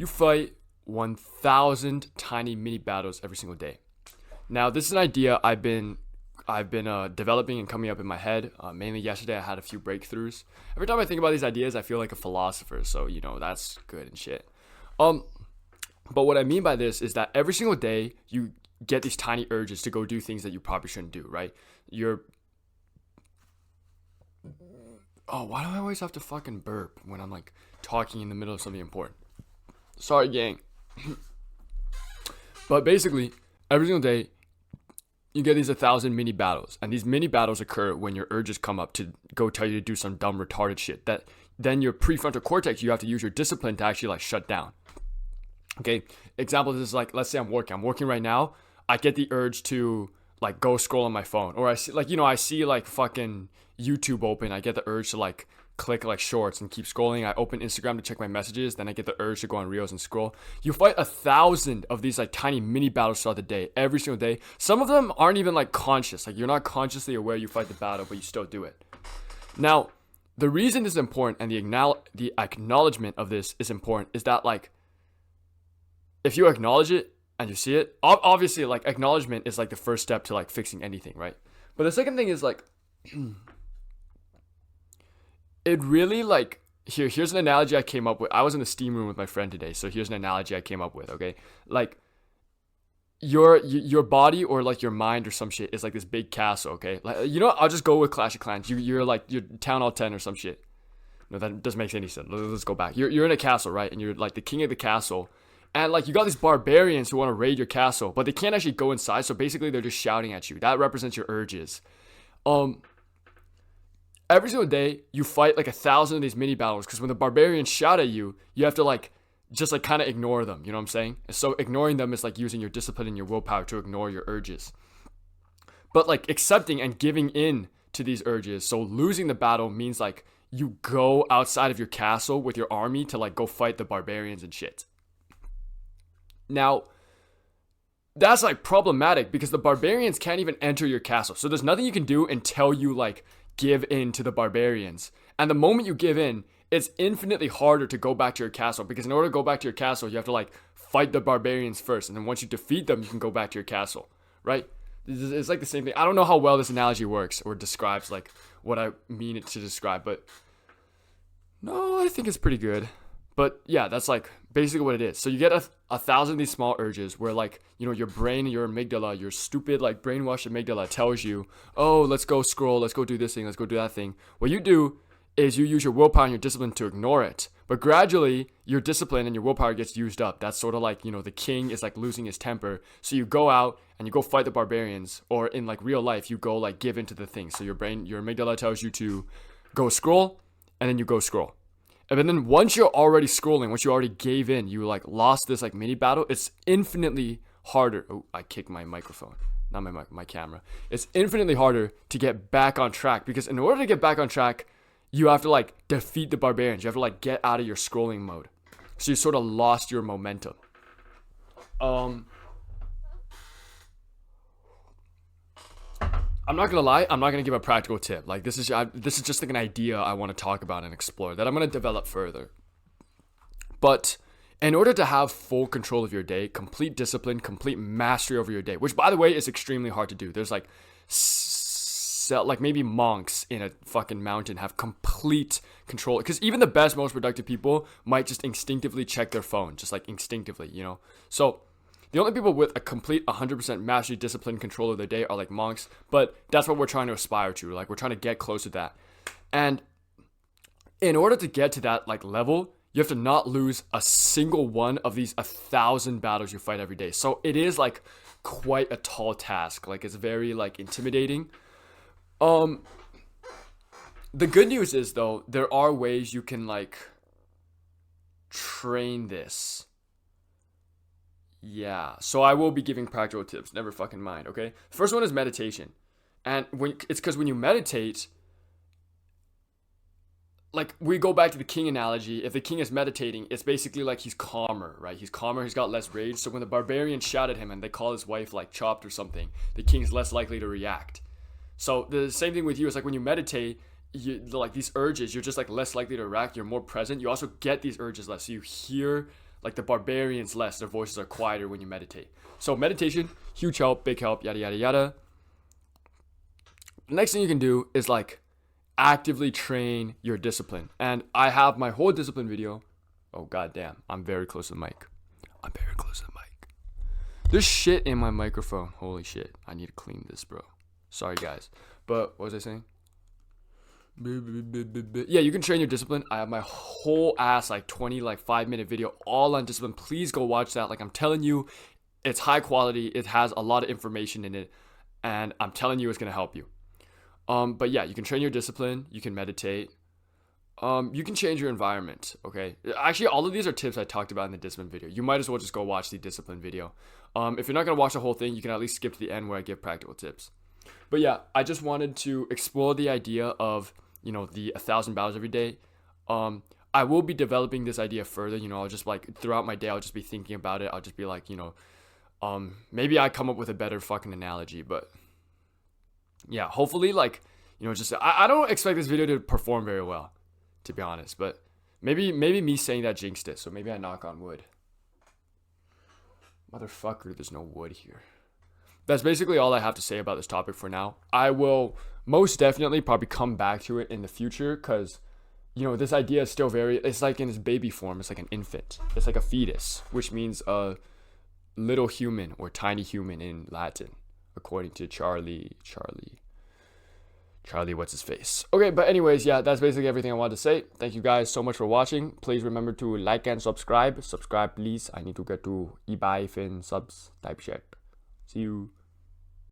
you fight 1,000 tiny mini battles every single day. Now, this is an idea I've been developing and coming up in my head. Mainly yesterday, I had a few breakthroughs. Every time I think about these ideas, I feel like a philosopher. So that's good and shit. But what I mean by this is that every single day you get these tiny urges to go do things that you probably shouldn't do. Right? Why do I always have to fucking burp when I'm like talking in the middle of something important? Sorry, gang. But basically, every single day, you get these 1,000 mini battles. And these mini battles occur when your urges come up to go tell you to do some dumb, retarded shit. That then your prefrontal cortex, you have to use your discipline to actually like shut down. Okay, example, this is like, let's say I'm working right now. I get the urge to like go scroll on my phone. Or I see like fucking YouTube open. I get the urge to like click like shorts and keep scrolling. I open Instagram to check my messages. Then I get the urge to go on Reels and scroll. You fight 1,000 of these like tiny mini battles throughout the day, every single day. Some of them aren't even like conscious. Like you're not consciously aware you fight the battle, but you still do it. Now, the reason this is important and the acknowledgement of this is important is that like if you acknowledge it and you see it, obviously like acknowledgement is like the first step to like fixing anything, right? But the second thing is like it really like here's an analogy I came up with. I was in the steam room with my friend today, so here's an analogy I came up with. Okay, like your body or like your mind or some shit is like this big castle. Okay, like I'll just go with Clash of Clans. You're like your Town Hall 10 or some shit. No, that doesn't make any sense. Let's go back. You're in a castle, right? And you're like the king of the castle. And like you got these barbarians who want to raid your castle, but they can't actually go inside. So basically, they're just shouting at you. That represents your urges. Every single day, you fight like 1,000 of these mini battles because when the barbarians shout at you, you have to like just like kind of ignore them. You know what I'm saying? And so ignoring them is like using your discipline and your willpower to ignore your urges. But like accepting and giving in to these urges. So losing the battle means like you go outside of your castle with your army to like go fight the barbarians and shit. Now, that's like problematic because the barbarians can't even enter your castle. So there's nothing you can do until you like give in to the barbarians. And the moment you give in, it's infinitely harder to go back to your castle because in order to go back to your castle, you have to like fight the barbarians first. And then once you defeat them, you can go back to your castle, right? It's like the same thing. I don't know how well this analogy works or describes like what I mean it to describe, but no, I think it's pretty good. But yeah, that's like basically what it is. So you get 1,000 of these small urges where like, your brain, your amygdala, your stupid like brainwashed amygdala tells you, oh, let's go scroll, let's go do this thing, let's go do that thing. What you do is you use your willpower and your discipline to ignore it. But gradually, your discipline and your willpower gets used up. That's sort of like, the king is like losing his temper. So you go out and you go fight the barbarians. Or in like real life, you go like give into the thing. So your amygdala tells you to go scroll, and then you go scroll. And then once you're already scrolling, once you already gave in, you like lost this like mini battle, it's infinitely harder. Oh, I kicked my microphone. Not my camera. It's infinitely harder to get back on track because in order to get back on track, you have to like defeat the barbarians. You have to like get out of your scrolling mode. So you sort of lost your momentum. I'm not gonna lie. I'm not gonna give a practical tip. Like this is just like an idea I want to talk about and explore that I'm gonna develop further. But in order to have full control of your day, complete discipline, complete mastery over your day, which by the way is extremely hard to do. There's like maybe monks in a fucking mountain have complete control because even the best, most productive people might just instinctively check their phone, just like instinctively, So the only people with a complete 100% mastery, discipline, control of their day are like monks, but that's what we're trying to aspire to. Like we're trying to get close to that. And in order to get to that like level, you have to not lose a single one of these 1,000 battles you fight every day. So it is like quite a tall task. Like it's very like intimidating. The good news is though, there are ways you can like train this. Yeah, so I will be giving practical tips, never fucking mind, okay? First one is meditation. And it's because when you meditate, like we go back to the king analogy, if the king is meditating, it's basically like he's calmer, right? He's calmer, he's got less rage. So when the barbarians shout at him and they call his wife like chopped or something, the king is less likely to react. So the same thing with you is like when you meditate, like these urges, you're just like less likely to react, you're more present. You also get these urges less. So you hear Like the barbarians less, their voices are quieter when you meditate. So meditation, huge help, big help, yada yada yada. The next thing you can do is like actively train your discipline. And I have my whole discipline video. Oh goddamn, I'm very close to the mic. There's shit in my microphone. Holy shit. I need to clean this, bro. Sorry, guys. But what was I saying? Yeah, you can train your discipline. I have my whole ass, like 20, like 5-minute video all on discipline. Please go watch that. Like I'm telling you, it's high quality. It has a lot of information in it. And I'm telling you, it's going to help you. But yeah, you can train your discipline. You can meditate. You can change your environment, okay? Actually, all of these are tips I talked about in the discipline video. You might as well just go watch the discipline video. If you're not going to watch the whole thing, you can at least skip to the end where I give practical tips. But yeah, I just wanted to explore the idea of, the 1,000 battles every day. I will be developing this idea further. I'll just like throughout my day, I'll just be thinking about it. I'll just be like, maybe I come up with a better fucking analogy, but yeah, hopefully like, I don't expect this video to perform very well, to be honest, but maybe me saying that jinxed it, so maybe I knock on wood. Motherfucker, there's no wood here. That's basically all I have to say about this topic for now. I will most definitely probably come back to it in the future because, this idea is still it's like in its baby form. It's like an infant. It's like a fetus, which means a little human or tiny human in Latin, according to Charlie, what's his face? Okay, but anyways, yeah, that's basically everything I wanted to say. Thank you guys so much for watching. Please remember to like and subscribe. Subscribe, please. I need to get to 1,000 subs type shit. See you.